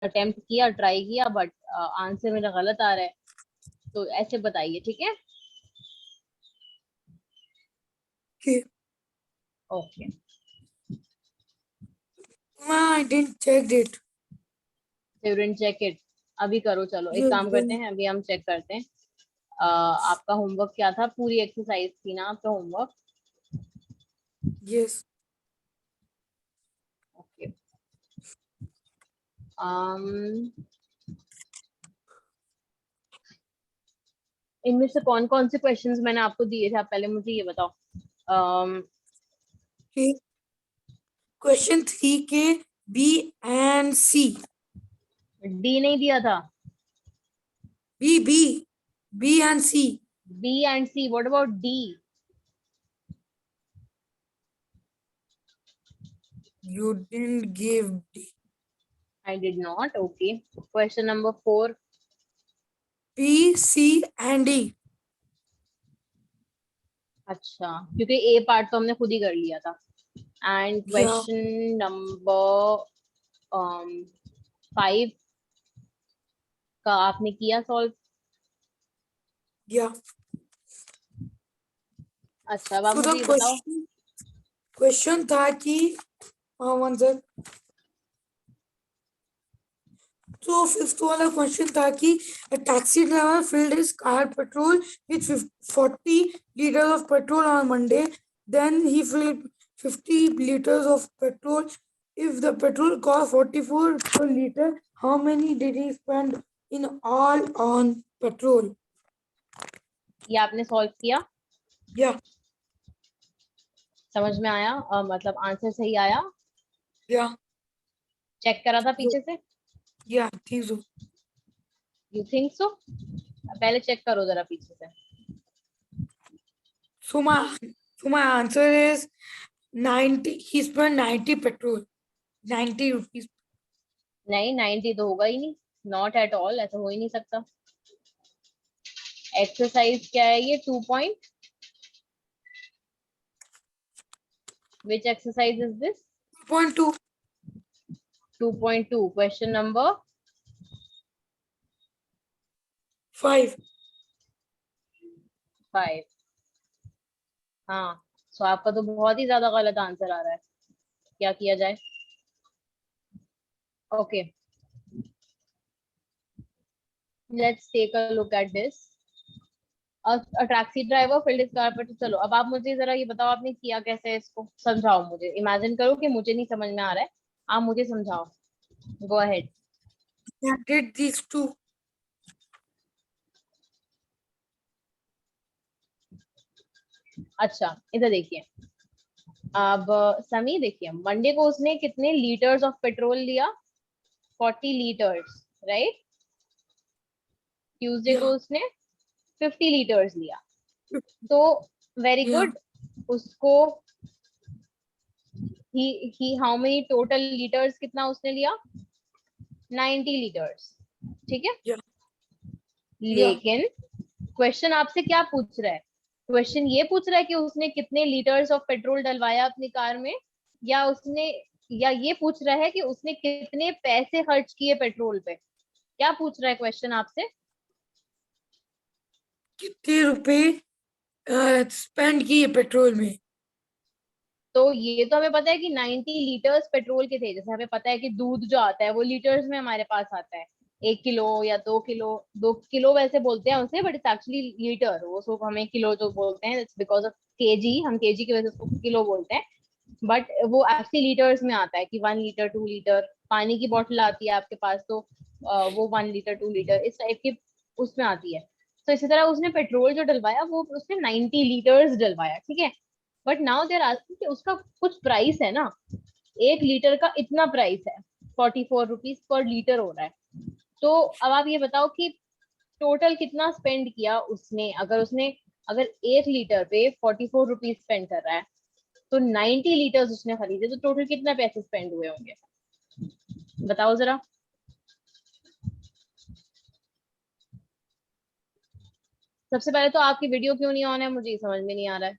Attempt किया, try किया, but answer मेरा गलत आ रहा है, तो ऐसे बताइए, ठीक है? Okay. Okay. I didn't check it. Favourite jacket अभी करो, चलो एक Yes, काम करते हैं, अभी हम चेक करते हैं। आपका होमवर्क क्या था? पूरी एक्सरसाइज थी ना आपका होमवर्क? yes. ओके। um, इनमें से कौन कौन से क्वेश्चंस मैंने आपको दिए थे, आप पहले मुझे ये बताओ। um, Okay. Question 3K, B and C. D नहीं दिया था? B and C. B and C, what about D? You didn't give D. I did not. Okay, question number 4। B, C and D. अच्छा, क्योंकि ए part तो हमने खुद ही कर लिया था। एंड Yeah, क्वेश्चन नंबर 5 का आपने किया सॉल्व? yeah. अच्छा, अब आप So मुझे the ये बताओ। question था कि one sec. So fifth वाला question था कि a taxi driver filled his car petrol with 40 liters of petrol on Monday. Then he filled 50 liters of petrol. If the petrol cost 44 per liter, how many did he spend in all on petrol? ये आपने solve किया? Yeah, समझ में आया? मतलब answer सही आया? yeah, check करा था पीछे से? yeah, I think so. You think so? पहले चेक करो जरा पीछे से। So my answer is 90. He spent 90 petrol. 90 rupees. नहीं, 90 तो होगा ही नहीं। नॉट एट ऑल, ऐसा हो ही नहीं सकता। एक्सरसाइज क्या है ये? 2 point, which exercise is this? 2.2. 2.2, question number 5. 5। हाँ, सो आपका तो बहुत ही ज्यादा गलत आंसर आ रहा है। क्या किया जाए? Okay, let's take a look at this. Taxi driver filled इस कार पर। तो चलो, अब आप मुझे जरा ये बताओ, आपने किया कैसे है इसको? समझाओ मुझे। इमेजिन करो कि मुझे नहीं समझ में आ रहा है, आप मुझे समझाओ। Go ahead. I did these two. अच्छा, इधर देखिए। अब समी देखिए, मंडे को उसने कितने लीटर्स ऑफ पेट्रोल लिया? 40 लीटर्स, राइट? ट्यूसडे को Yeah. उसने 50 लीटर्स लिया। तो वेरी Yeah. गुड। उसको ही हाउ मेनी टोटल लीटर्स, कितना उसने लिया? 90 लीटर्स, ठीक है? Yeah. Yeah. लेकिन क्वेश्चन आपसे क्या पूछ रहा है? क्वेश्चन ये पूछ रहा है कि उसने कितने लीटर्स ऑफ पेट्रोल डलवाया अपनी कार में, या उसने, या ये पूछ रहा है कि उसने कितने पैसे खर्च किए पेट्रोल पे? क्या पूछ रहा है क्वेश्चन आपसे? कितने रुपए स्पेंड किए पेट्रोल में? तो ये तो हमें पता है कि 90 लीटर्स पेट्रोल के थे। जैसे हमें पता है कि दूध जो आता है वो लीटर्स में हमारे पास आता है, 1 किलो या 2 किलो। 2 किलो वैसे बोलते हैं उसे, बट इट्स एक्चुअली लीटर। वो सिर्फ हमें किलो जो बोलते हैं, इट्स बिकॉज ऑफ केजी, हम केजी की वजह से उसको किलो बोलते हैं। बट वो एक्चुअली लीटर्स में आता है कि 1 लीटर, 2 लीटर। पानी की बोतल आती है आपके पास, तो वो 1 लीटर, 2 लीटर इस टाइप की उसमें आती है। तो इसी तरह उसने पेट्रोल जो डलवाया वो उसने 90 लीटर्स डलवाया, ठीक है? बट नाउ देर आस्किंग कि उसका कुछ प्राइस है ना, 1 लीटर का इतना प्राइस है, 44 रुपीज पर लीटर हो रहा है। तो अब आप ये बताओ कि टोटल कितना स्पेंड किया उसने? अगर 1 लीटर पे 44 रुपीज स्पेंड कर रहा है, तो 90 लीटर्स उसने खरीदे, तो टोटल कितना पैसे स्पेंड हुए होंगे? बताओ जरा। सबसे पहले तो आपकी वीडियो क्यों नहीं ऑन है, मुझे ये समझ में नहीं आ रहा है।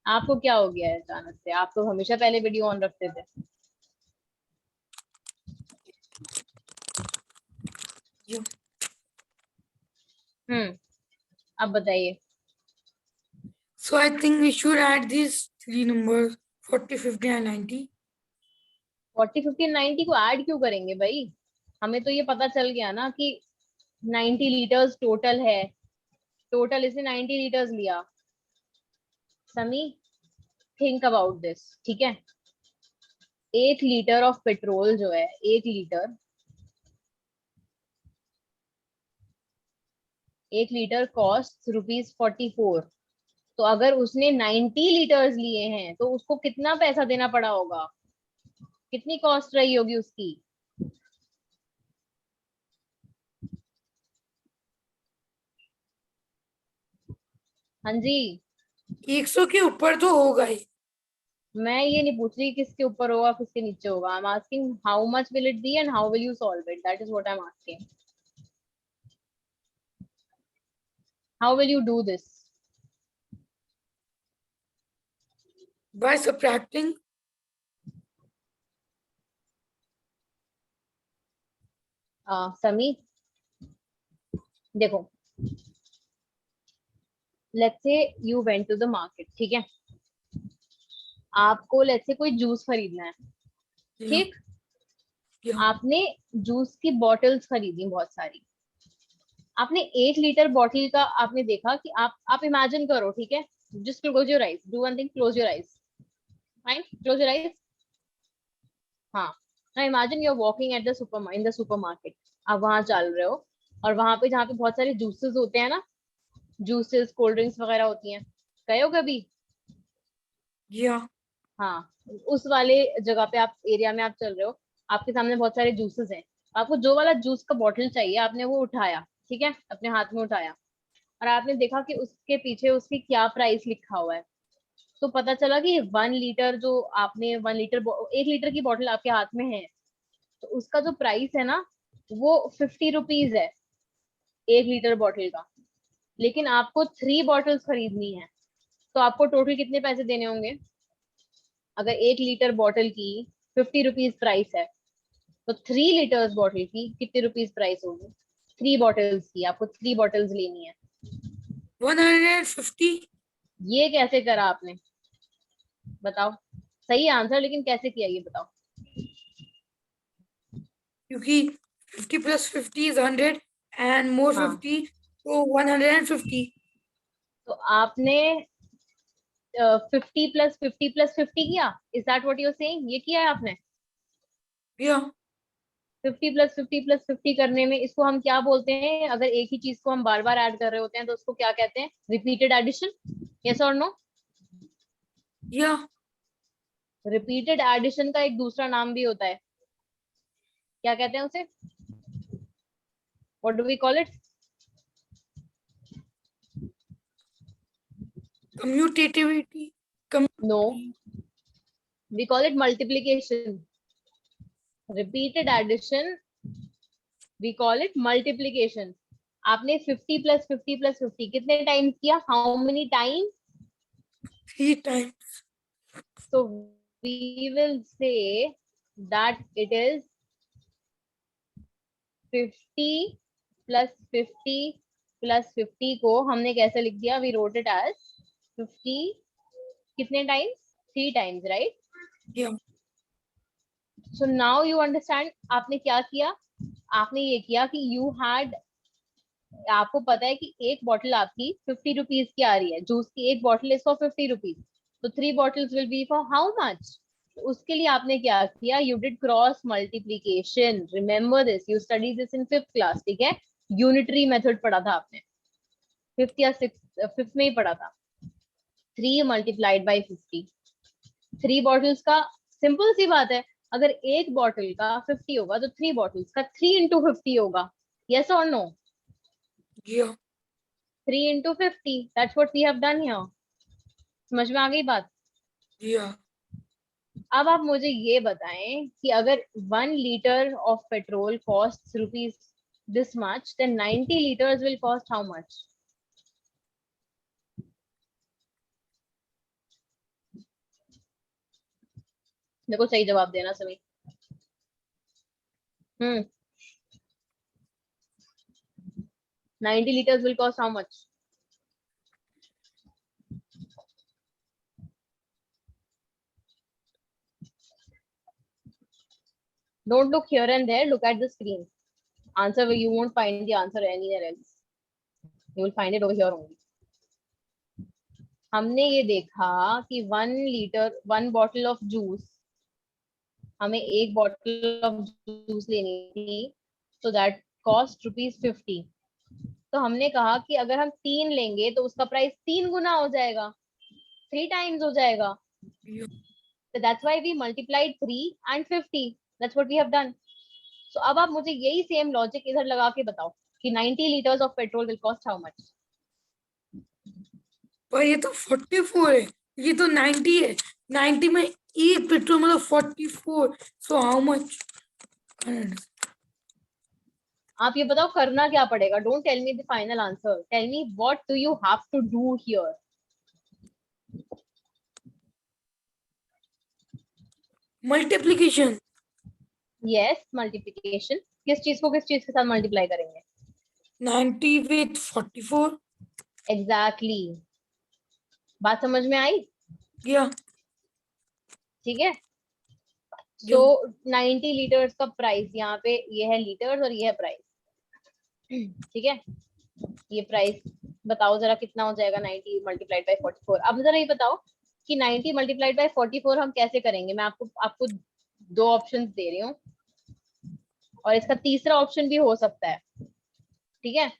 आपको क्या हो गया है अचानक से? आप तो हमेशा पहले वीडियो ऑन रखते थे। Yeah. अब बताइए। So I think we should add these three numbers 40, 50 and 90. 40, 50, 90 को ऐड क्यों करेंगे भाई? हमें तो ये पता चल गया ना कि 90 लीटर्स टोटल है। टोटल इसने 90 लीटर्स लिया। समी, थिंक अबाउट दिस, ठीक है? 1 लीटर ऑफ पेट्रोल जो है, 1 लीटर कॉस्ट ₹44। तो अगर उसने 90 लीटर्स लिए हैं तो उसको कितना पैसा देना पड़ा होगा? कितनी कॉस्ट रही होगी उसकी? हाँ जी। 100 के ऊपर तो होगा ही. मैं ये नहीं पूछ रही किसके ऊपर होगा किसके नीचे होगा। I am asking how much will it be and how will you solve it, that is what I am asking. How will you do this? By subtracting. Sami, देखो, let's say you went to the market, ठीक है? आपको let's say कोई juice खरीदना है, Yeah. ठीक? Yeah. आपने juice की बॉटल्स खरीदी बहुत सारी। आपने 1 लीटर बॉटल का आपने देखा कि आप इमेजिन करो, ठीक है? Just close your eyes, do one thing, close your eyes. Fine, close your eyes. हाँ, now imagine you're walking at the in the supermarket। आप वहां चल रहे हो और वहां पे जहाँ पे बहुत सारे जूसेस होते हैं ना, जूसेस कोल्ड ड्रिंक्स वगैरह होती हैं, गए हो कभी? Yeah. हाँ, उस वाले जगह पे आप एरिया में आप चल रहे हो, आपके सामने बहुत सारे जूसेस हैं। आपको जो वाला जूस का बॉटल चाहिए आपने वो उठाया, ठीक है? अपने हाथ में उठाया और आपने देखा कि उसके पीछे उसकी क्या प्राइस लिखा हुआ है। तो पता चला कि 1 लीटर जो आपने 1 लीटर 1 लीटर की बॉटल आपके हाथ में है, तो उसका जो प्राइस है ना वो ₹50 है, 1 लीटर बॉटल का। लेकिन आपको 3 बॉटल्स खरीदनी है, तो आपको टोटल कितने पैसे देने होंगे? अगर 1 लीटर बॉटल की ₹50 प्राइस है, तो 3 लीटर्स बॉटल की कितने रुपीज प्राइस होगी? 3 बॉटल्स की आपको 3 बॉटल्स लेनी है। 150. ये कैसे करा आपने? बताओ। सही आंसर, लेकिन कैसे किया ये बताओ। क्योंकि 50 plus 50 is 100 and more हाँ, 50, so 150. तो आपने 50 + 50 + 50 किया। Is that what you are saying? ये किया है आपने? Yeah. 50 + 50 + 50 करने में इसको हम क्या बोलते हैं? अगर एक ही चीज को हम बार बार ऐड कर रहे होते हैं तो उसको क्या कहते हैं? Repeated addition. यस और नो? Yeah. रिपीटेड एडिशन का एक दूसरा नाम भी होता है, क्या कहते हैं उसे? What do we call it? Commutativity. No, we call it multiplication. Repeated addition we call it multiplication. आपने 50 + 50 + 50 कितने टाइम्स किया? How many times? 3 times. So we will say that it is 50 + 50 + 50 को हमने कैसे लिख दिया? We wrote it as 50 कितने times? 3 times, right? Yeah. So now you understand आपने क्या किया? आपने ये किया कि you had, आपको पता है कि एक बॉटल आपकी ₹50 की आ रही है, जूस की एक बॉटल इज फॉर ₹50, तो 3 bottles will be for how much? उसके लिए आपने क्या किया? You did cross multiplication. Remember this, you study this in 5th class, ठीक है? यूनिटरी मेथड पढ़ा था आपने, 5th या 6th, 5th में ही पढ़ा था। 3 × 50, 3 बॉटल्स का सिंपल सी बात है, अगर एक बॉटल का 50 होगा तो 3 बॉटल्स का 3 × 50 होगा। यस और no? Yeah. 3 × 50, that's what we have done here। समझ में आ गई बात? Yeah. अब आप मुझे ये बताएं कि अगर 1 litre of petrol cost rupees this much, then 90 liters will cost how much? देखो सही जवाब देना सभी। 90 liters will cost how much? Don't look here and there, look at the screen. Answer, you won't find the answer anywhere else. You will find it over here only. हमने ये देखा कि 1 bottle of juice, हमें एक bottle of juice लेनी थी, so that cost ₹50. तो हमने कहा कि अगर हम 3 लेंगे तो उसका प्राइस 3 गुना हो जाएगा, 3 times हो जाएगा. So that's why we multiplied 3 and 50. That's what we have done. So अब आप मुझे यही सेम लॉजिक इधर लगा के बताओ कि 90 liters of petrol will cost how much? पर ये तो 44 है, ये तो 90 है. 90 में एक पेट्रोल मतलब 44. So how much? आप ये बताओ करना क्या पड़ेगा. Don't tell me the final answer, tell me what do you have to do here. Multiplication. Yes, multiplication. किस चीज को किस चीज के साथ मल्टीप्लाई करेंगे? 90 with 44. एग्जैक्टली. बात समझ में आई? या ठीक है. सो 90 लीटर्स का प्राइस यहाँ पे ये है लीटर्स और ये है प्राइस. ठीक है. ये प्राइस बताओ जरा कितना हो जाएगा 90 मल्टीप्लाइड बाय 44. अब जरा ये बताओ कि 90 मल्टीप्लाइड बाय 44 हम कैसे करेंगे. मैं आपको 2 ऑप्शंस दे रही हूँ और इसका तीसरा ऑप्शन भी हो सकता है. ठीक है.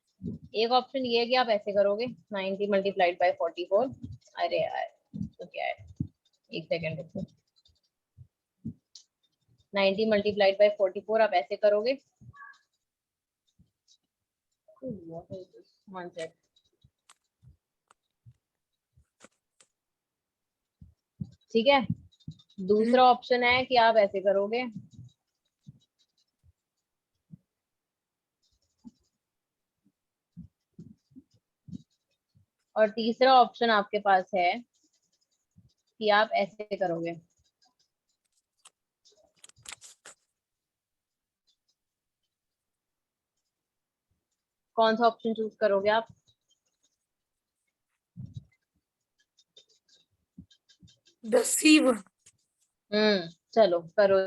एक ऑप्शन ये है कि आप ऐसे करोगे 90 मल्टीप्लाइड बाय 44. अरे यार तो क्या है, एक सेकेंड रुको. 90 मल्टीप्लाइड बाय 44 आप ऐसे करोगे. What is this? One sec. ठीक है. दूसरा ऑप्शन है कि आप ऐसे करोगे. और तीसरा ऑप्शन आपके पास है कि आप ऐसे करोगे. कौन सा ऑप्शन चूज करोगे आप? The C one. चलो करो.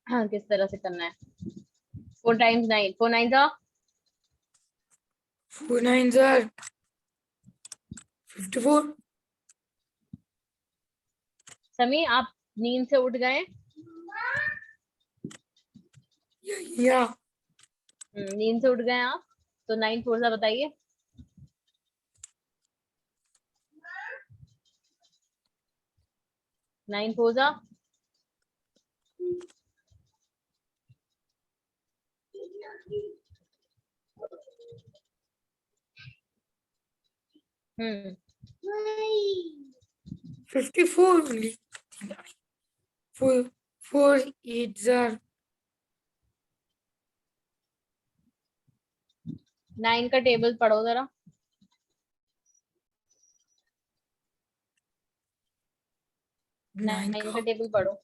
हाँ, किस तरह से करना है. 4 times 9, 4 9s are 4 9s are 54. समी आप नींद से उठ गए? या नींद से उठ गए आप. तो 9 4 सा बताइए. 9 4 सा हम्म 54 only. 4 8s are 9 का टेबल पढ़ो जरा. 9 9 का. का टेबल पढ़ो.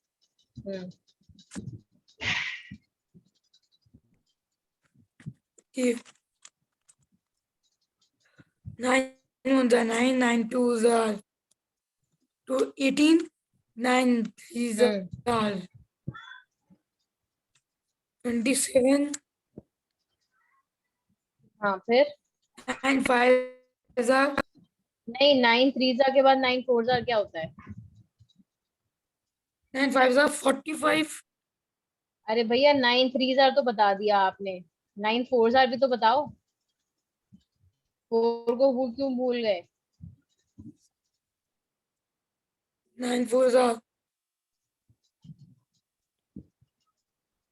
ये 9 1s are 9, 9 2s are 18, 9 3s are 27, हाँ फिर 9 5s are नहीं, 9 3 सा के बाद 9 4 सा क्या होता है? 9 5s are 45. अरे भैया 9 3 जार तो बता दिया आपने, 9 4 जार भी तो बताओ. 4 को क्यों भूल गए? 9 4s are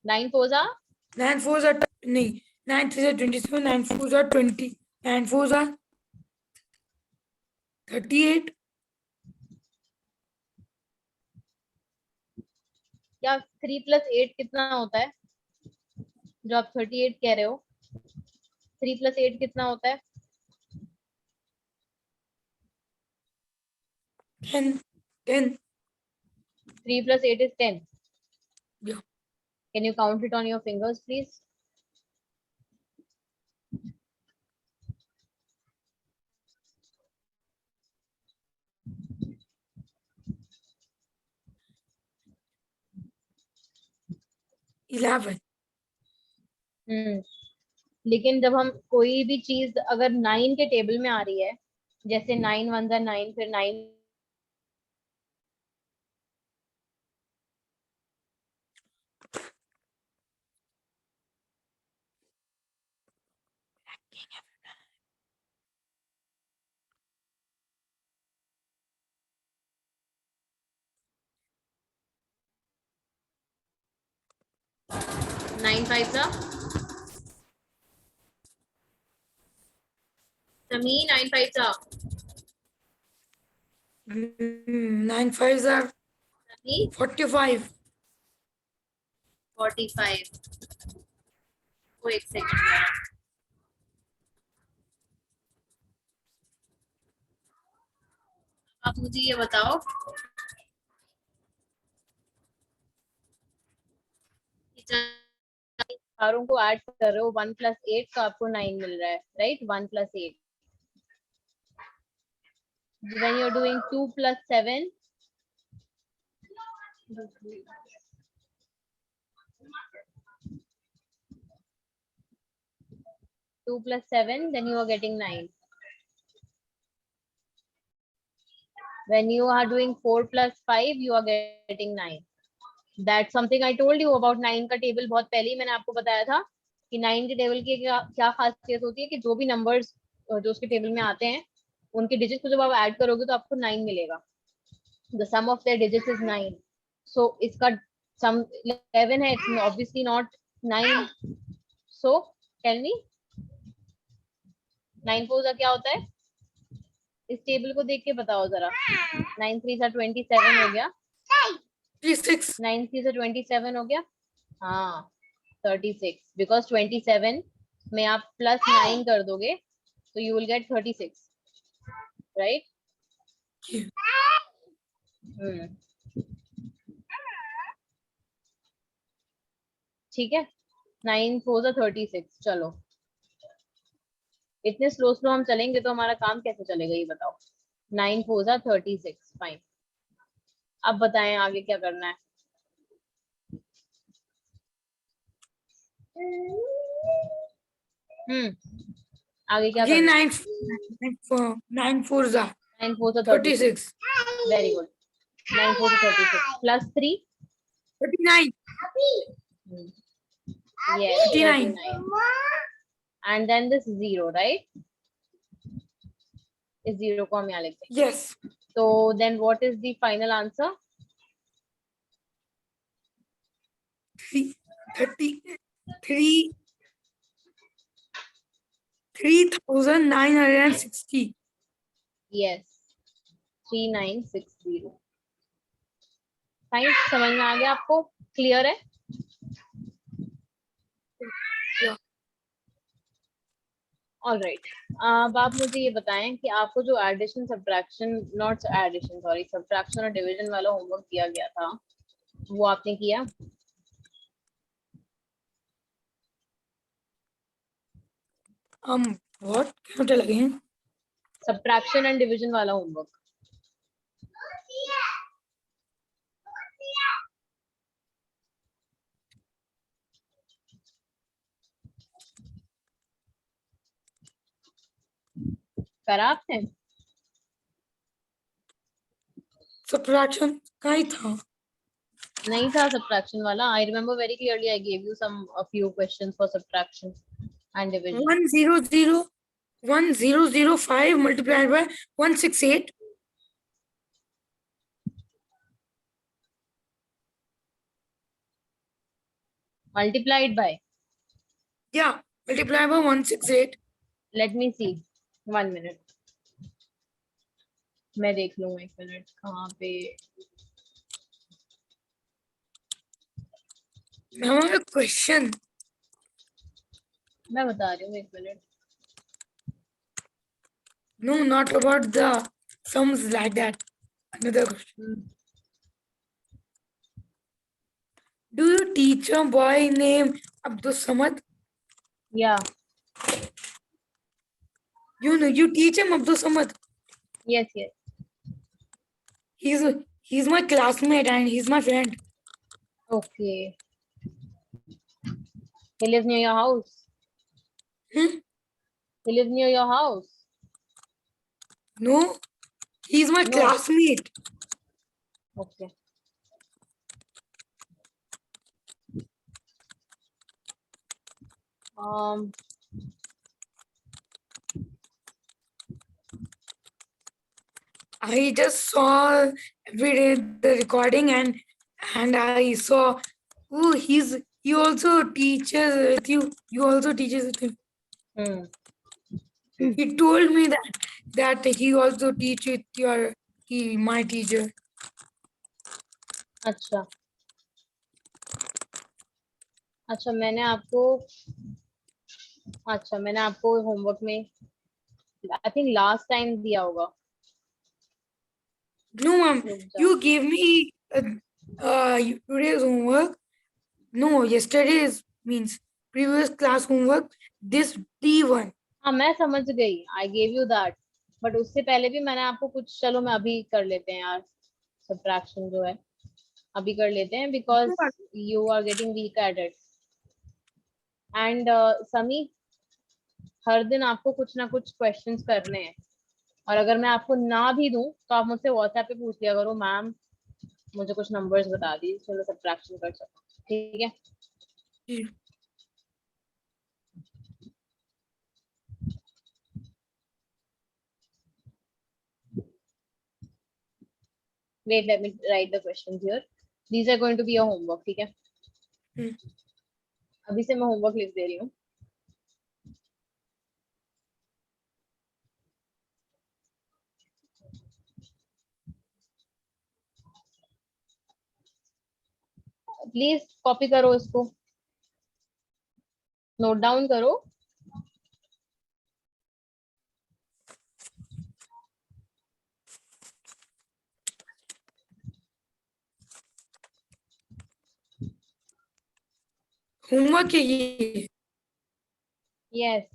9 4 jar 9 4s are नहीं, 9 3s are 27, 9 4s are 20, 9 4s are 38. क्या 3 + 8 कितना होता है? जो आप 38 कह रहे हो, 3 + 8 कितना होता है? 10 10. 3 + 8 is 10. Yeah. Can you count it on your fingers, please? $11. लेकिन जब हम कोई भी चीज अगर 9 के टेबल में आ रही है, जैसे 9 1 9, फिर 9 9 5 Sami, 9 5 9 5s are Sami, 45. 45. वो एक सेकंड। आप मुझे ये बताओ, चारों को ऐड कर रहे हो, 1 + 8 का आपको 9 मिल रहा है, right? 1 + 8। When you're doing 2 + 7, 2 + 7, then you are getting 9. When you are doing 4 + 5, you are getting 9. That's something I told you about 9 का टेबल। बहुत पहले ही मैंने आपको बताया था कि 9 के टेबल की क्या खासियत होती है कि जो भी नंबर्स जो उसके टेबल में आते हैं, उनके डिजिट को जब आप ऐड करोगे तो आपको 9 मिलेगा। The sum of their digits is 9. So इसका sum 11 है, it's obviously not 9. So tell me, 9 4 का क्या होता है? इस टेबल को देख के बताओ जरा। 9 3 27 हो गया। 36. 9 3 27 हो गया। हाँ, 36, बिकॉज 27 में आप +9 कर दोगे तो यू विल गेट 36, राइट? ठीक है, 9 4 36। चलो, इतने स्लो स्लो हम चलेंगे तो हमारा काम कैसे चलेगा, ये बताओ। 9 4 36, फाइन। अब बताएं आगे क्या करना है। आगे क्या Again, करना है? 9 4s are 9 4 36. Very good. 9 4 36 +3 39. yes 39. 39, and then this 0, right? इस 0 को हम यहाँ लिखते हैं। Yes. So then what is the final answer? 33 3960. Yes, 3960। Fine, समझ में आ गया आपको? क्लियर है? ऑलराइट। अब आप मुझे ये बताएं कि आपको जो addition subtraction not addition sorry subtraction और डिवीजन वाला होमवर्क दिया गया था, वो आपने किया? What? क्या लगे हैं? सब्ट्रैक्शन एंड डिवीजन वाला होमवर्क। करा आपने? Subtraction का ही था। नहीं था सब्ट्रैक्शन वाला। I remember very clearly I give you some a few questions for subtraction and division. 1005 multiplied by 168. Multiplied by, Yeah, multiplied by 168. लेट मी सी, 1 मिनट, मैं देख लूँ। 1 मिनट, कहाँ पे? Now a question. मैं बता रही हूँ, 1 minute. No, not about the sums like that. Another question. Do you teach a boy named Abdul Samad? Yeah. You teach him Abdul Samad. Yes, yes. He's my classmate and he's my friend. Okay. He lives near your house. Hmm? He lives near your house. No, he's my No. classmate. Okay. I just saw every day the recording and I saw, oh, he also teaches with you. You also teaches with him. Hmm. He told me that he also teach with my teacher. अच्छा अच्छा मैंने आपको homework में I think last time दिया होगा. No, ma'am, रुक जा. you gave me today's homework. No, yesterday's means previous class homework. This D1. हाँ मैं समझ गई. I gave you that. But उससे पहले भी मैंने आपको कुछ. चलो मैं अभी कर लेते हैं यार. सब्ट्रैक्शन जो है अभी कर लेते हैं because you are getting weak at it. And Sami, हर दिन आपको कुछ ना कुछ क्वेश्चंस करने हैं. और अगर मैं आपको ना भी दूं तो आप मुझसे व्हाट्सएप पे पूछ लिया करो, मैम मुझे कुछ नंबर्स बता दीजिए, चलो सब्ट्रैक्शन कर सकते. ठीक है. जी. Wait, let me write the questions here. These are going to be your homework. ठीक है. Hmm. अभी से मैं होमवर्क लिख दे रही हूँ. प्लीज कॉपी करो इसको. नोट डाउन करो. Homework है ये. यस.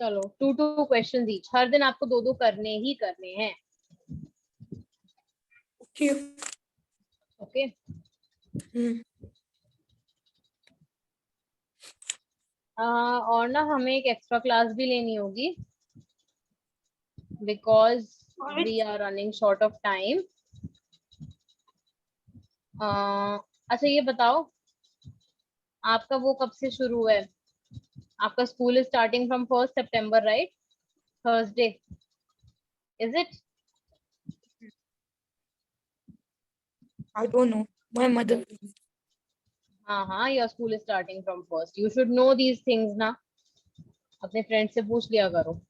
चलो 2 क्वेश्चन ईच. हर दिन आपको 2 करने ही करने हैं. Okay. ओके. Hmm. और ना हमें एक एक्स्ट्रा क्लास भी लेनी होगी because we are running short of time. अच्छा ये बताओ, आपका वो कब से शुरू है? आपका school is starting from 1 September, right? Thursday, is it? I don't know. My mother. हाँ हाँ, your school is starting from first. You should know these things ना. अपने फ्रेंड से पूछ लिया करो.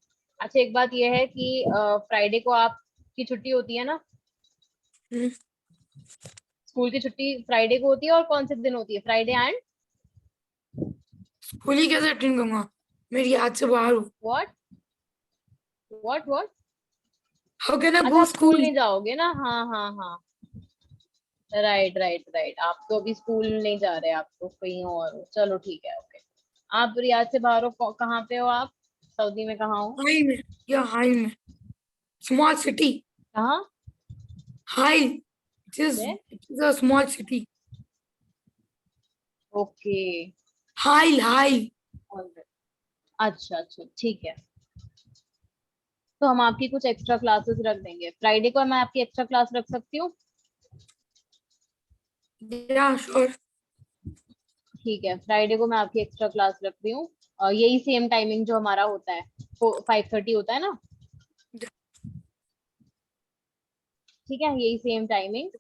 अच्छा एक बात ये है कि फ्राइडे को आपकी छुट्टी होती है ना? Hmm. स्कूल की छुट्टी फ्राइडे को होती है. और कौन से दिन होती है? फ्राइडे एंड स्कूल ही कैसे अटेंड करूंगा? मेरी याद से बाहर हूँ. What what? How can I अच्छा go आप स्कूल school? नहीं जाओगे ना? हाँ हाँ हाँ, राइट राइट राइट. आप तो अभी स्कूल नहीं जा रहे, आप तो कहीं और हो. चलो ठीक है, ओके. आप रियाद से बाहर हो. कहाँ पे हो आप? सऊदी में कहाँ हो? हाई में. या हाई में. Small city. कहाँ High. पे? It is a small city. Okay. High. अच्छा अच्छा ठीक है. तो हम आपकी कुछ एक्स्ट्रा क्लासेस रख देंगे. फ्राइडे को मैं आपकी एक्स्ट्रा क्लास रख सकती हूँ? Yeah, sure. ठीक है, फ्राइडे को मैं आपकी एक्स्ट्रा क्लास रख रही हूँ। यही सेम टाइमिंग जो हमारा होता है, 5:30 होता है ना। ठीक है, यही सेम टाइमिंग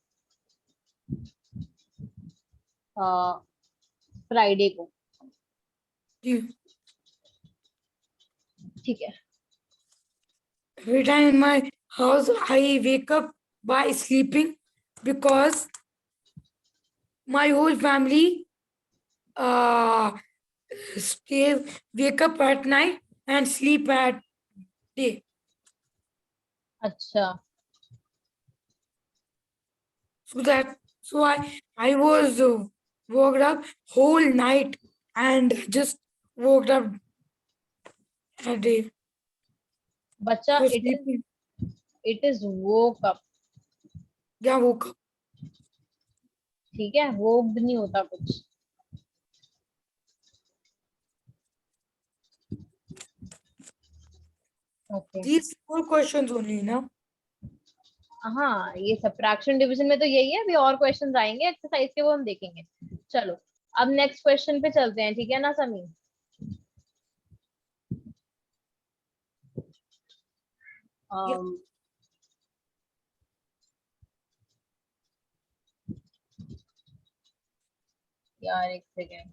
फ्राइडे को। जी। ठीक है। Every time in my house, I wake up by sleeping because my whole family uh stay wake up at night and sleep at day. अच्छा, So I was woke up whole night and just woke up at day बच्चा, for it is sleeping. It is woke up. Yeah, woke up. ठीक है, वोक्ड नहीं होता कुछ। Okay. These 4 questions only, ना? हाँ, ये सब्ट्रैक्शन डिवीजन में तो यही है। अभी और क्वेश्चंस आएंगे एक्सरसाइज के, वो हम देखेंगे। चलो, अब नेक्स्ट क्वेश्चन पे चलते हैं, ठीक है ना समी? Yeah. um, यार एक second.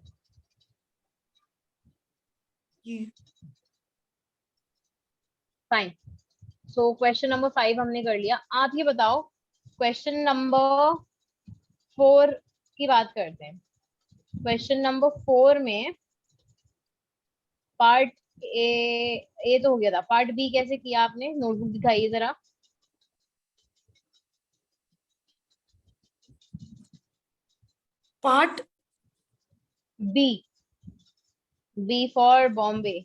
Yeah. Fine. So question number 5 हमने कर लिया। आप ये बताओ, क्वेश्चन नंबर 4 की बात करते हैं। क्वेश्चन नंबर 4 में पार्ट ए तो हो गया था, पार्ट बी कैसे किया आपने? नोटबुक दिखाइए जरा। Part B, B for Bombay.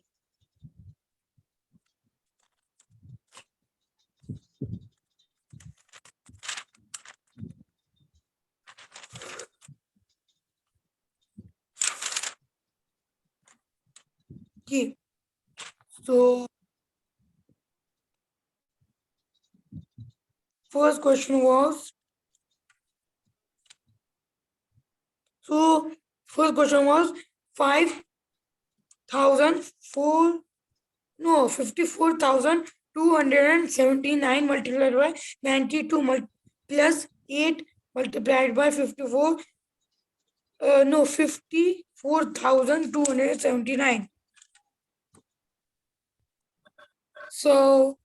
key. So first question was so first question was 54,279 multiplied by 92 plus 8 multiplied by 54 no 54,279. So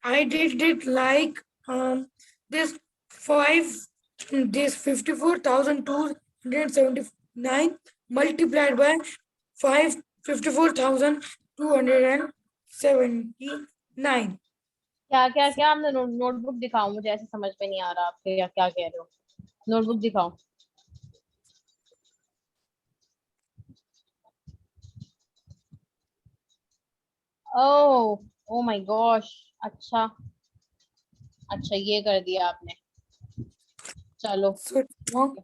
I did it like this 5 this 54,279 multiplied by 54,279. क्या क्या क्या? आपने notebook दिखाओ मुझे, ऐसे समझ में नहीं आ रहा आपके या क्या कह रहे हो। नोटबुक दिखाओ। ओह, ओ माय गॉश। अच्छा, अच्छा ये कर दिया आपने। चलो, So it's wrong.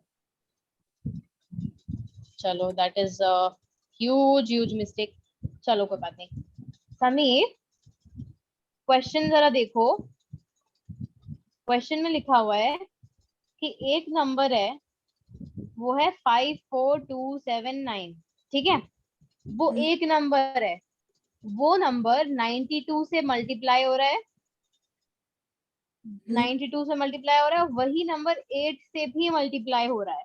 चलो, that is huge huge mistake. चलो कोई बात नहीं। समीर, क्वेश्चन जरा देखो। क्वेश्चन में लिखा हुआ है कि एक नंबर है, वो है 54279। ठीक है, वो Hmm. एक नंबर है। वो नंबर 92 से मल्टीप्लाई हो रहा है, Hmm. 92 से मल्टीप्लाई हो रहा है, वही नंबर 8 से भी मल्टीप्लाई हो रहा है।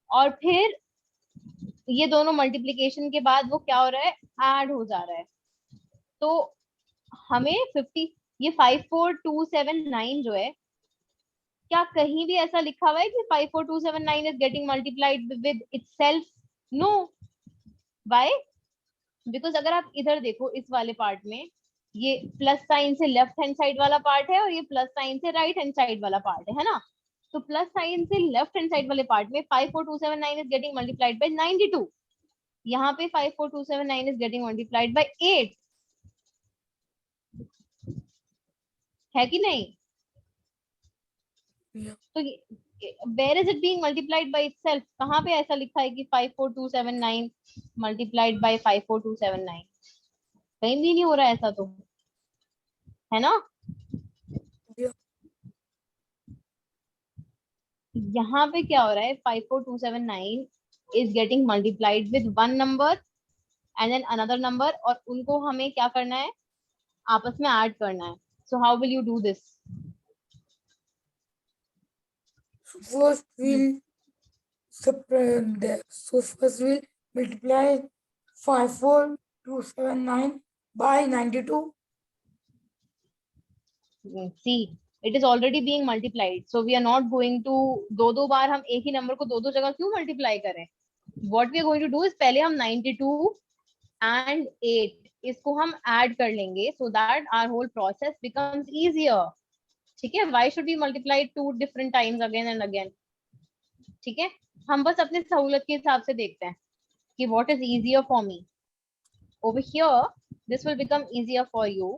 और फिर ये दोनों मल्टीप्लीकेशन के बाद वो क्या हो रहा है? ऐड हो जा रहा है। तो हमें 50, ये 54279 जो है, क्या कहीं भी ऐसा लिखा हुआ है कि 54279 is getting multiplied with itself? No. Why? Because अगर आप इधर देखो, इस वाले पार्ट में, ये प्लस साइन से लेफ्ट हैंड साइड वाला पार्ट है और ये प्लस साइन से राइट हैंड साइड वाला पार्ट है ना? तो प्लस साइन से लेफ्ट हैंड साइड वाले पार्ट में 54279 इज गेटिंग मल्टीप्लाइड बाय 92। यहाँ पे 54279 इज गेटिंग मल्टीप्लाइड बाय 8। है कि नहीं? Yeah. तो where is it being multiplied by itself? कहाँ पे ऐसा लिखा है कि 54279 मल्टीप्लाइड बाय 54279? कहीं भी नहीं हो रहा है ऐसा तो, है ना? Yeah. यहाँ पे क्या हो रहा है, 54279 is getting multiplied with one number and then another number, और उनको हमें क्या करना है, आपस में ऐड करना है. So how will you do this? So first we'll separate them. So first we'll multiply 54279 by 92. See, it is already being multiplied, so we are not going to दो दो बार हम एक ही नंबर को दो दो जगह क्यों मल्टीप्लाई करें. What we are going to do is पहले हम 92 and 8 इसको हम ऐड कर लेंगे, so that our whole process becomes easier. ठीक है, why should we multiply two different times again and again? ठीक है, हम बस अपने सहूलत के हिसाब से देखते हैं कि what is easier for me. Over here, this will become easier for you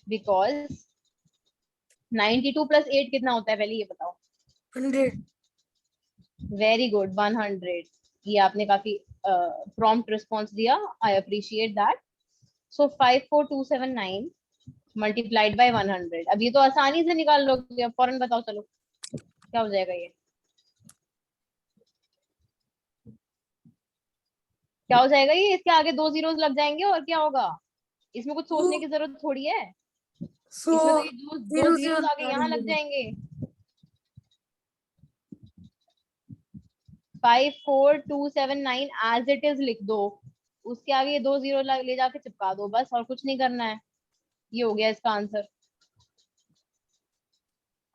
because 92 plus 8 कितना होता है, पहले ये बताओ. 100. Very good, 100. ये आपने काफी प्रॉम्प्ट रिस्पॉन्स दिया, I appreciate that. So 54279 multiplied by 100. अब ये तो आसानी से निकाल लोगे, अब फौरन बताओ चलो क्या हो जाएगा. ये क्या हो जाएगा, ये इसके आगे दो जीरोस लग जाएंगे और क्या होगा. इसमें कुछ सोचने की जरूरत थोड़ी है. इसमें तो So ये दो 0 0 जीरोस आगे यहाँ लग जाएंगे. 54279 एज इट इज लिख दो, उसके आगे ये दो जीरो ले जाके चिपका दो बस, और कुछ नहीं करना है. ये हो गया इसका आंसर.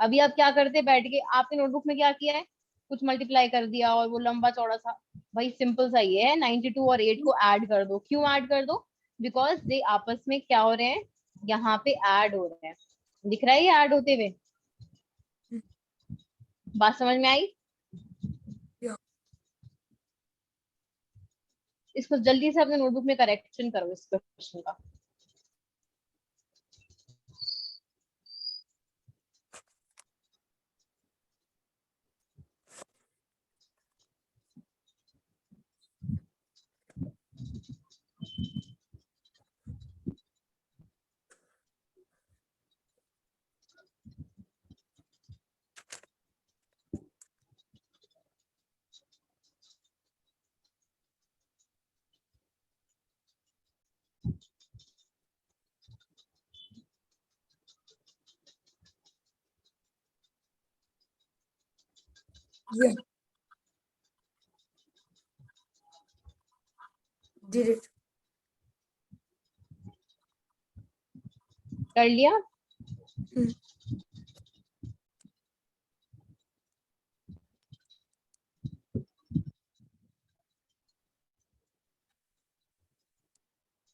अभी आप क्या करते, बैठ के आपने नोटबुक में क्या किया है, कुछ मल्टीप्लाई कर दिया और वो लंबा चौड़ा सा. भाई सिंपल सा ये है, 92 और 8 को ऐड कर दो. क्यों ऐड कर दो? बिकॉज दे आपस में क्या हो रहे हैं, यहाँ पे ऐड हो रहे हैं. दिख रहा है ये ऐड होते हुए. बात समझ में आई? Yeah. इसको जल्दी से अपने नोटबुक में करेक्शन करो इस क्वेश्चन का. Yeah. Did it. कर लिया. Hmm.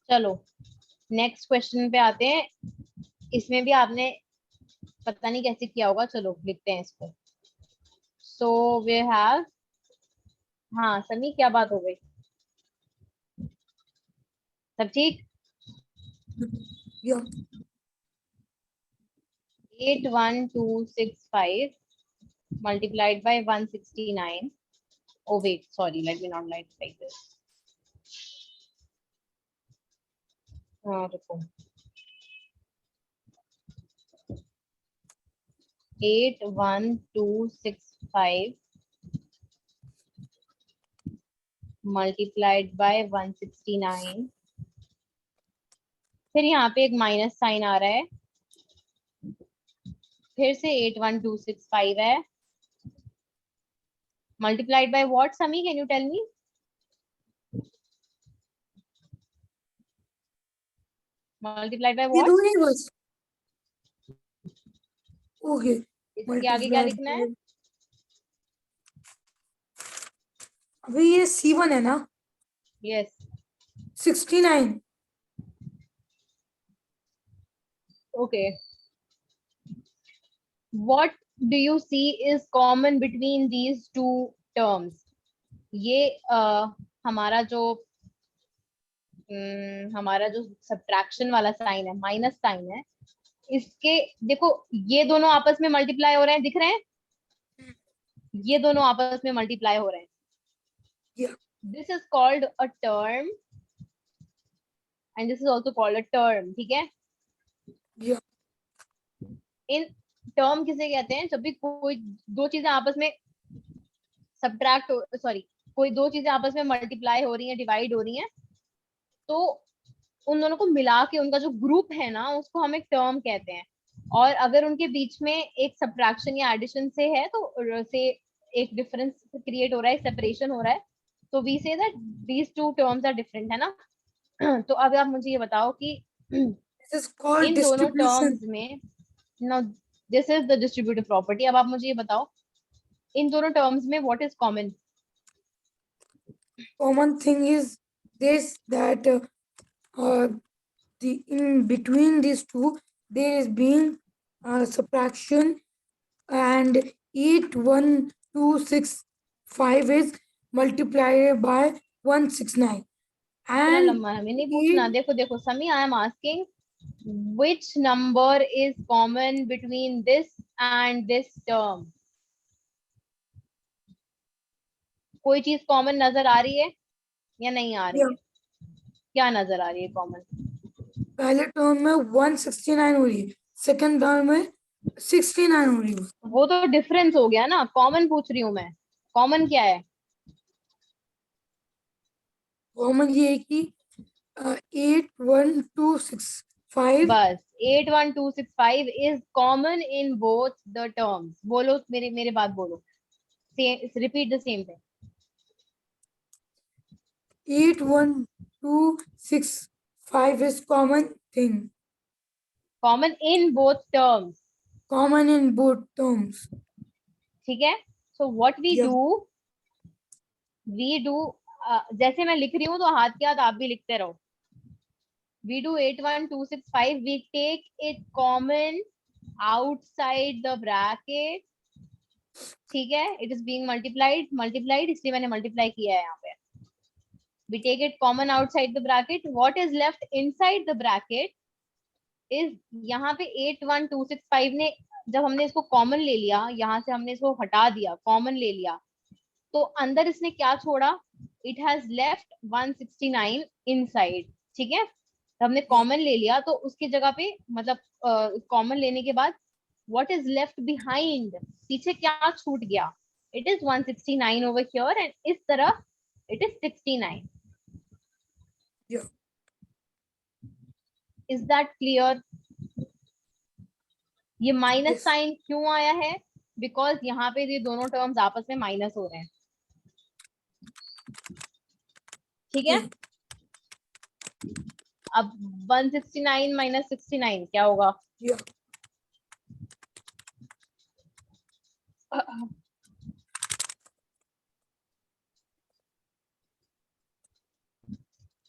चलो नेक्स्ट क्वेश्चन पे आते हैं. इसमें भी आपने पता नहीं कैसे किया होगा, चलो लिखते हैं इसको. सो वी हैव, हाँ सनी क्या बात हो गई, सब ठीक? Yeah. 81265 multiplied by 169. Oh wait, sorry, let me not write like this. रुको. 81265 multiplied by 169. फिर यहाँ पे एक माइनस साइन आ रहा है, फिर से 81265 है. Multiplied by what Sami, can you tell me? Multiplied by ये व्हाट? दो ही बस. Okay. इसके आगे क्या लिखना है? अभी ये C1 है ना? Yes. 69. Okay. What do you see is common between these two terms? ये हमारा जो सब्ट्रैक्शन वाला साइन है, माइनस साइन है, इसके देखो ये दोनों आपस में मल्टीप्लाई हो रहे हैं, दिख रहे हैं? ये दोनों आपस में मल्टीप्लाई हो रहे हैं. Yeah. This is called a term and this is also called a term. ठीक है, Yeah. इन टर्म किसे कहते हैं, जब भी कोई दो चीजें आपस में सब्ट्रैक्ट, सॉरी, कोई दो चीजें आपस में मल्टीप्लाई हो रही हैं, डिवाइड हो रही हैं, तो उन दोनों को मिला के उनका जो ग्रुप है ना, उसको हम एक टर्म कहते हैं। और अगर उनके बीच में एक सब्ट्रैक्शन या एडिशन से है, तो से एक डिफरेंस क्रिएट हो रहा है, सेपरेशन हो रहा है, तो we say that these two terms are different, है ना। तो अब आप मुझे ये बताओ कि This is called इन दोनों distribution. टर्म्स में, no, this is the distributive property. अब आप मुझे ये बताओ, इन दोनों टर्म्स में what is common? Common thing is this, that uh, the in between these two there is being subtraction, and 81265 is multiplied by 169, इतना and लंबा हमें नहीं पूछना। 8 देखो देखो समी, आई am asking which number is common between this and this term? कोई चीज कॉमन नजर आ रही है या नहीं आ रही yeah, है? क्या नजर आ रही है कॉमन? पहले टर्म में 169 हो रही है, सेकंड टर्म में 69 हो रही है। वो तो डिफरेंस हो गया ना, कॉमन पूछ रही हूँ मैं। कॉमन क्या है? कॉमन ये है कि 81265 बस 81265 is common in both the terms. बोलो, मेरे मेरे बात बोलो, repeat the same thing. 81265 is common thing, common in both terms, common in both terms. ठीक है। So what Yeah, we do, जैसे मैं लिख रही हूँ तो हाथ के हाथ आप भी लिखते रहो। we do 81265, we take it common outside the bracket, ठीक है। it is being multiplied, इसलिए मैंने multiply किया है यहाँ पे। we take it common outside the bracket, what is left inside the bracket is, यहाँ पे 81265 ने, जब हमने इसको कॉमन ले लिया, यहाँ से हमने इसको हटा दिया, कॉमन ले लिया, तो अंदर इसने क्या छोड़ा? इट हैज लेफ्ट 169 इनसाइड, ठीक है। हमने yeah, कॉमन ले लिया तो उसकी जगह पे, मतलब कॉमन लेने के बाद व्हाट इज लेफ्ट बिहाइंड, पीछे क्या छूट गया? It is 169 over here, and इस तरह it is 69। yeah. Is that clear? ये माइनस Yes. साइन क्यों आया है? बिकॉज यहाँ पे ये दोनों टर्म्स आपस में माइनस हो रहे हैं, ठीक है। Okay. अब 169 माइनस 69 क्या होगा? Yeah.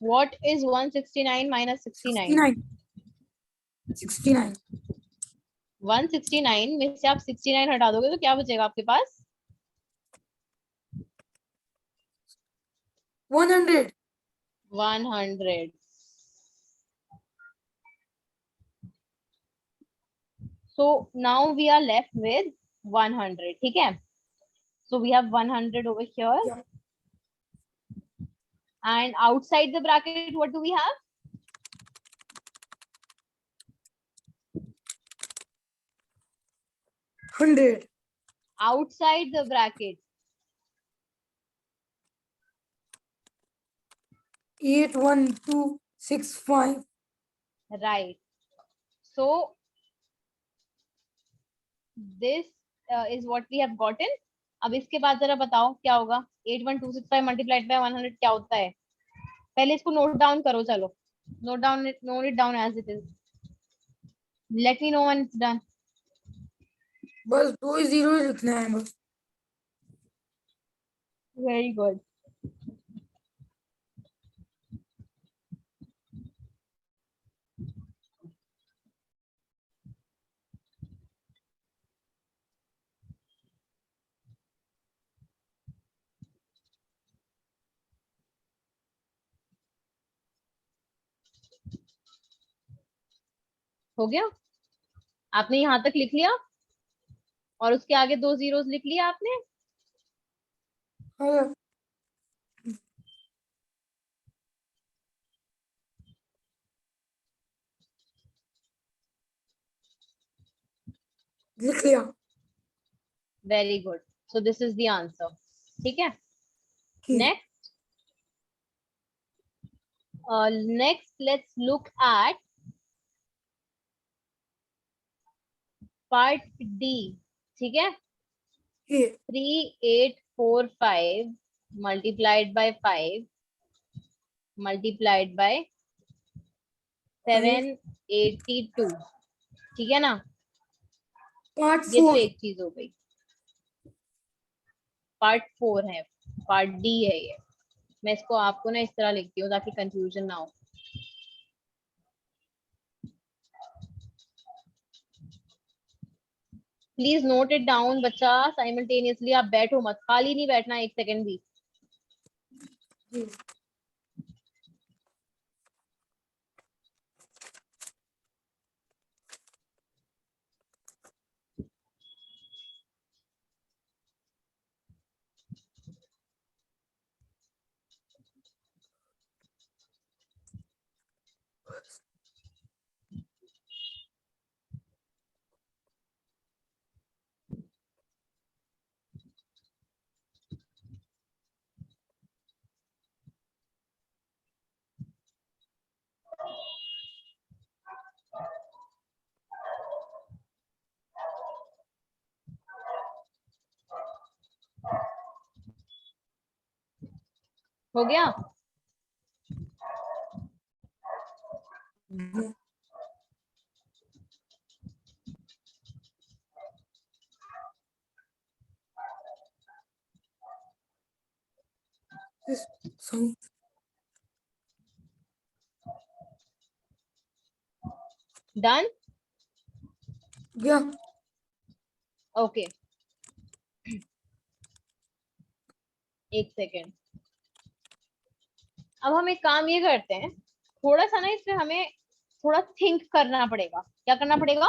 What is 169 minus 69? 69. 69. 169 में से आप 69 हटा दोगे तो क्या बचेगा आपके पास? 100. 100। So now we are left with 100, ठीक है। So we have 100 over here, Yeah. and outside the bracket what do we have? 100. Outside the bracket, 81265. right? So this is what we have gotten. अब इसके बाद जरा बताओ क्या होगा? 81265 multiplied by 100 क्या होता है? पहले इसको नोट डाउन करो, चलो note it down as it is. Let me know when it's done. बस 2 ही जीरो ही लिखना है बस। Very good. हो गया? आपने यहाँ तक लिख लिया और उसके आगे दो जीरोस लिख लिया आपने? हाँ, लिख लिया। Very good. So this is the answer. ठीक है, Okay. Next next let's look at part D. ठीक है, Okay. 3845 multiplied by 5 multiplied by 782। ठीक है ना, Part ये तो 4. एक चीज हो गई। पार्ट 4 है, पार्ट डी है ये। मैं इसको आपको ना इस तरह लिखती हूँ ताकि कंफ्यूजन ना हो। प्लीज नोट इट डाउन बच्चा, साइमल्टेनियसली। आप बैठो मत, खाली नहीं बैठना एक सेकंड भी। हो गया? This song. Done? Yeah. Okay, एक सेकेंड। अब हम एक काम ये करते हैं, थोड़ा सा ना इसमें हमें थोड़ा थिंक करना पड़ेगा। क्या करना पड़ेगा?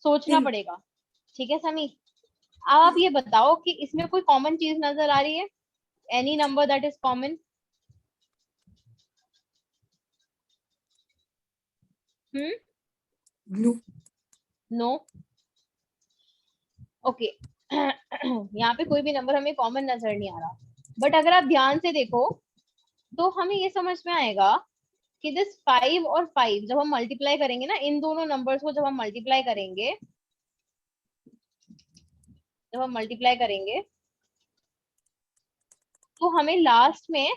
सोचना Think. पड़ेगा। ठीक है समी, अब आप ये बताओ कि इसमें कोई कॉमन चीज नजर आ रही है? Any number that is common? Blue. No? Okay, यहाँ पे कोई भी नंबर हमें कॉमन नजर नहीं आ रहा। बट अगर आप ध्यान से देखो तो हमें ये समझ में आएगा कि दिस 5 और 5 जब हम मल्टीप्लाई करेंगे ना, इन दोनों नंबर्स को जब हम मल्टीप्लाई करेंगे, तो हमें लास्ट में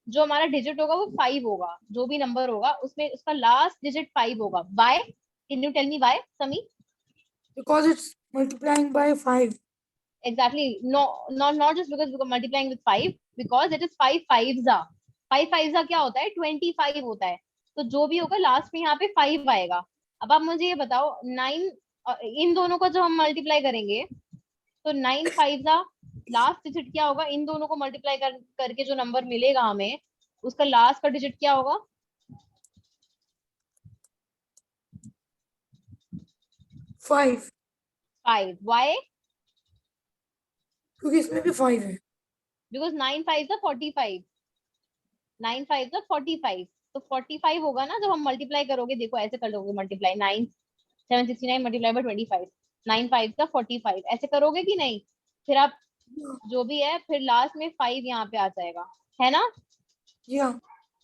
जो हमारा डिजिट होगा वो 5 होगा। जो भी नंबर होगा उसमें उसका लास्ट डिजिट 5 होगा। Why? Can you tell me why Sami? Because it's multiplying by 5. Exactly. No, not just because multiplying with 5, because it is 5 fives are. 5 fives are क्या होता है? 25 होता है। तो जो भी होगा लास्ट में यहाँ पे 5 आएगा। अब आप मुझे ये बताओ, 9 इन दोनों को जब हम मल्टीप्लाई करेंगे तो 9 फाइव्स आ, लास्ट डिजिट क्या होगा? इन दोनों को मल्टीप्लाई करके जो नंबर मिलेगा हमें, उसका लास्ट का डिजिट क्या होगा? 5. 5। वाई? क्योंकि इसमें भी 5 है. Because 9 fives are 45। 9 fives are 45। तो 45 होगा ना जब हम मल्टीप्लाई करोगे। देखो ऐसे कर लोगे मल्टीप्लाई, 9 769 मल्टीप्लाई बाय 25। 9 फाइव का 45 ऐसे करोगे कि नहीं? फिर आप जो भी है, फिर लास्ट में 5 यहाँ पे आ जाएगा, है ना? Yeah.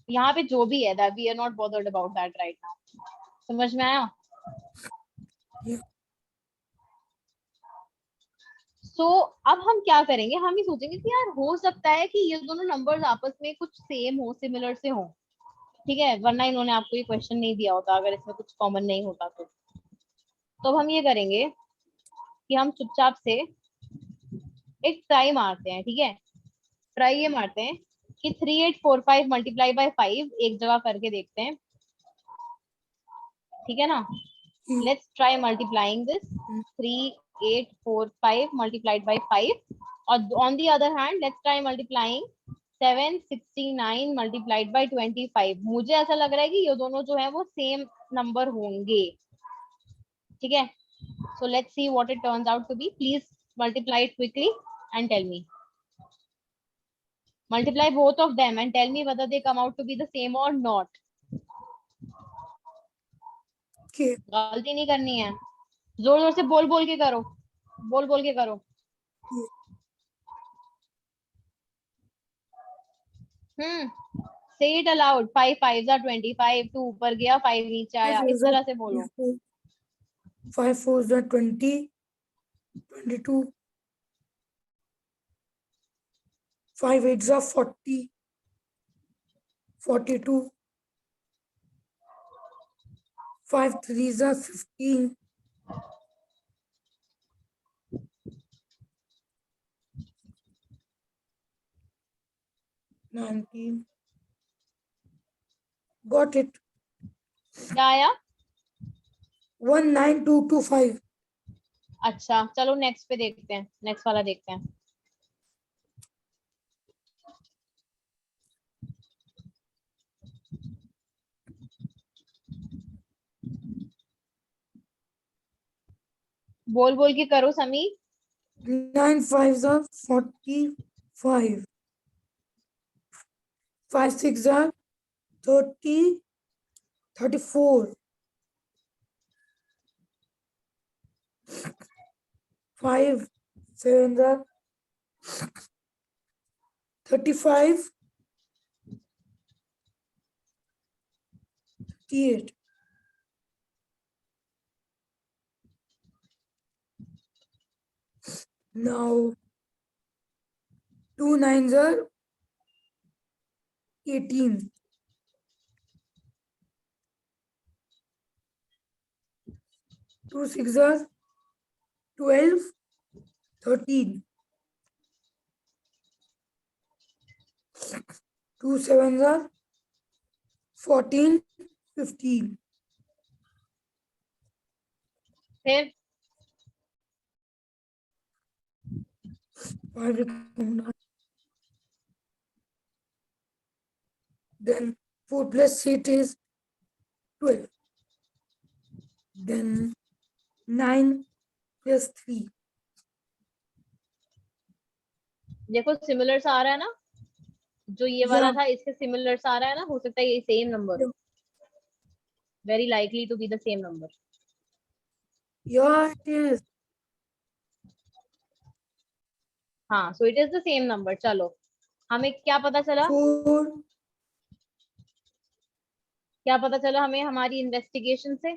यहाँ पे जो भी है, that we are not bothered about that right now. समझ में आया? Yeah. सो अब हम क्या करेंगे, हम ये सोचेंगे कि यार हो सकता है कि ये दोनों नंबर्स आपस में कुछ सेम हो, सिमिलर से हो। ठीक है, वरना इन्होंने आपको ये क्वेश्चन नहीं दिया होता अगर इसमें कुछ कॉमन नहीं होता तो अब हम ये करेंगे कि हम चुपचाप से एक ट्राई मारते हैं। ठीक है, ट्राई ये मारते हैं कि 3845 मल्टीप्लाई बाय 5 एक जगह करके देखते हैं। ठीक है ना? Yeah. Let's try multiplying this 3845 multiplied by 5, और on the other hand let's try multiplying 769 multiplied by 25। मुझे ऐसा लग रहा है कि ये दोनों जो है वो सेम नंबर होंगे। ठीक है, so let's see what it turns out to be. Please multiply it quickly and tell me. Multiply both of them and tell me whether they come out to be the same or not. Okay. गलती नहीं करनी है, जोर जोर से बोल बोल के करो, बोल बोल के करो। Yeah. से इट अलाउड, 5 5 are 25, 2 ऊपर गया 5 नीचे आया, इस तरह से बोलो। 5 4 are 20, 22, 5 8 are 40, 42, 5 3 are 15, 19. Got it. क्या आया? 19225. अच्छा चलो नेक्स्ट पे देखते हैं, नेक्स्ट वाला देखते हैं। बोल बोल के करो समी। 9 5 are 45. 5 6 are 30, 34. 5 7 are 35, 38. Now 2 9s are 18. 2 6 are 12, 13. 2 7s are 14, 15. फिर 5 then 4 plus 8 is 12. Then 9 plus 3. देखो सिमिलर आ रहा है ना, जो ये वाला Yeah, था इसके सिमिलर आ रहा है ना, हो सकता है ये सेम नंबर हो, very likely to be the same number. yeah, it is. हाँ so it is the same number. चलो हमें क्या पता चला, 4. क्या पता चला हमें हमारी इन्वेस्टिगेशन से।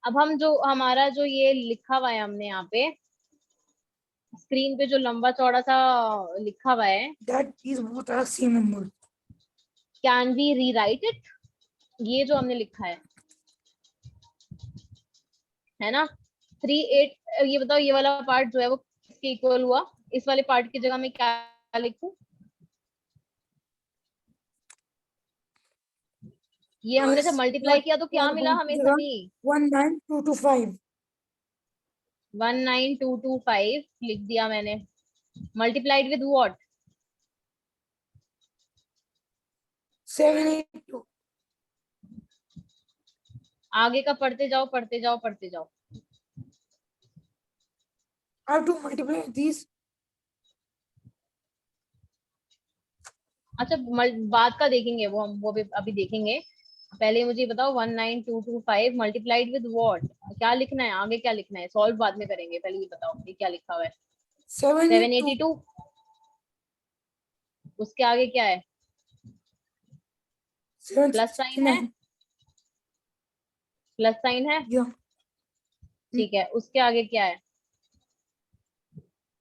अब हम जो हमारा जो ये लिखा हुआ है हमने यहाँ पे स्क्रीन पे जो लंबा चौड़ा सा लिखा हुआ है, That is both are same number. Can we rewrite it, ये जो हमने लिखा है ना 3 8, ये बताओ ये वाला पार्ट जो है वो किसके इक्वल हुआ, इस वाले पार्ट की जगह में क्या लिखूं? ये हमने जब First, मल्टीप्लाई what किया तो you क्या are मिला going to हमें do? सभी? 19225. 19225 लिख दिया मैंने, मल्टीप्लाइड विद व्हाट? 782. आगे का पढ़ते जाओ पढ़ते जाओ पढ़ते जाओ। I have to multiply these. अच्छा बाद का देखेंगे वो, हम वो भी अभी देखेंगे। पहले मुझे बताओ 19225 मल्टीप्लाइड विद व्हाट, क्या लिखना है आगे, क्या लिखना है? सॉल्व बाद में करेंगे, पहले ये बताओ ये क्या लिखा हुआ है। 782. 782, उसके आगे क्या है? प्लस साइन है, 769. प्लस साइन है, Yeah. ठीक है। उसके आगे क्या है?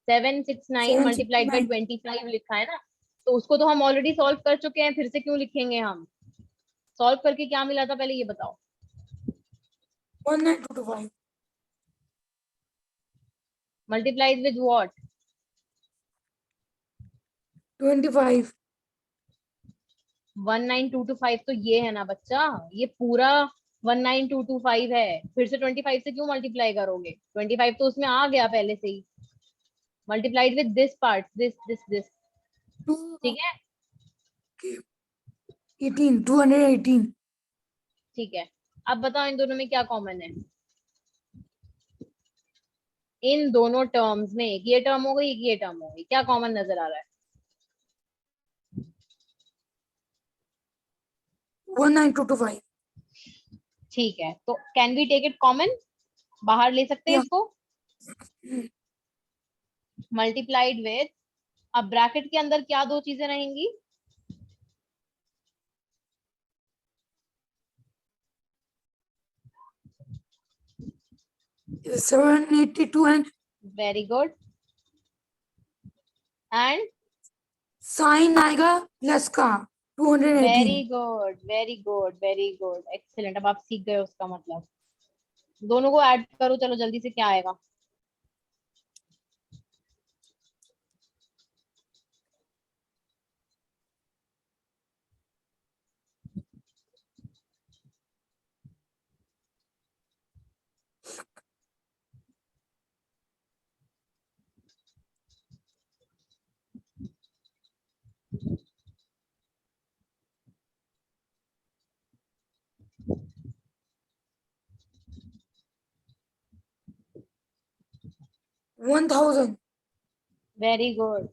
769 मल्टीप्लाइड बाई 769. 25 लिखा है ना, तो उसको तो हम ऑलरेडी सॉल्व कर चुके हैं, फिर से क्यों लिखेंगे हम? सॉल्व करके क्या मिला था पहले ये बताओ। 19225. Multiplied with what? 25. 19225 तो ये है ना बच्चा, ये पूरा 19225 है, फिर से 25 से क्यों मल्टीप्लाई करोगे? 25 तो उसमें आ गया पहले से ही। Multiplied with this part, this, 2. ठीक है 18. 218. ठीक है। अब बताओ इन दोनों में क्या कॉमन है? इन दोनों टर्म्स में एक ये टर्म हो गई, एक ये टर्म हो गई, क्या कॉमन नजर आ रहा है? 19225. ठीक है, तो can we take it common, बाहर ले सकते हैं Yeah. इसको? मल्टीप्लाइड विद अब ब्रैकेट के अंदर क्या दो चीजें रहेंगी? 782 and very good. And sign आएगा प्लस का 218. Very good, very good, very good, excellent. अब आप सीख गए उसका मतलब। दोनों को ऐड करो, चलो जल्दी से, क्या आएगा? 1000. Very good.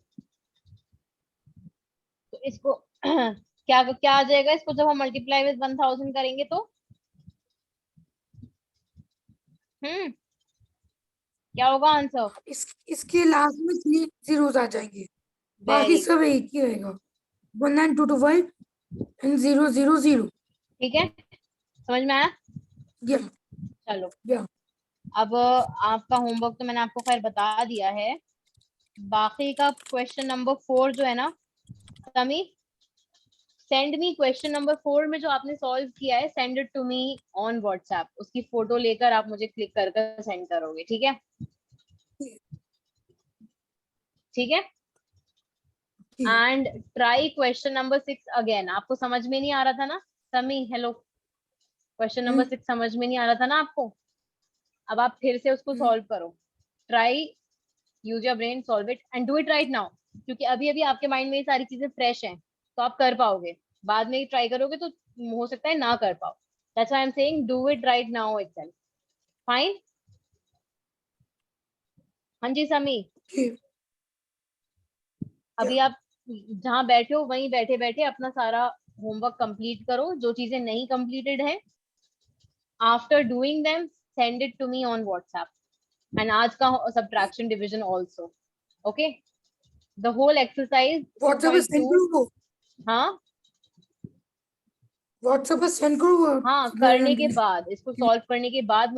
तो इसको क्या क्या आ जाएगा इसको जब हम मल्टीप्लाई विद 1000 करेंगे तो? क्या होगा आंसर? इसके लास्ट में 3 zeros आ जाएंगे, बाकी वेरी सब गुड। एक ही रहेगा. 19225 and 000. ठीक है, समझ में आया? या चलो, या अब आपका होमवर्क तो मैंने आपको खैर बता दिया है। बाकी का क्वेश्चन नंबर 4 जो है ना, समी, सेंड मी क्वेश्चन नंबर 4 में जो आपने सॉल्व किया है, send it to me on WhatsApp. उसकी फोटो लेकर आप मुझे क्लिक कर कर सेंड करोगे, ठीक है? ठीक है। ठीक है. And try question number 6 again. आपको समझ में नहीं आ रहा था ना समी? हेलो, क्वेश्चन नंबर 6 समझ में नहीं आ रहा था ना आपको? अब आप फिर से उसको सॉल्व करो। Try, use your brain, solve it and do it right now. क्योंकि अभी अभी आपके माइंड में ये सारी चीजें फ्रेश हैं, तो आप कर पाओगे। बाद में ट्राई करोगे तो हो सकता है ना कर पाओ। That's why I am saying do it right now itself. Fine? हाँ जी समी। ठीक. अभी आप जहाँ बैठे हो वहीं बैठे बैठे अपना सारा होमवर्क कंप्लीट करो, जो चीजें नहीं कंप्लीटेड है। After doing them send it to me on WhatsApp. And आज का subtraction division also. Okay, the whole exercise WhatsApp पे सेंड 2.2। करूँ वो? हाँ व्हाट्सएप पे सेंड करूँ वो? हाँ, करने के बाद, इसको सॉल्व करने के बाद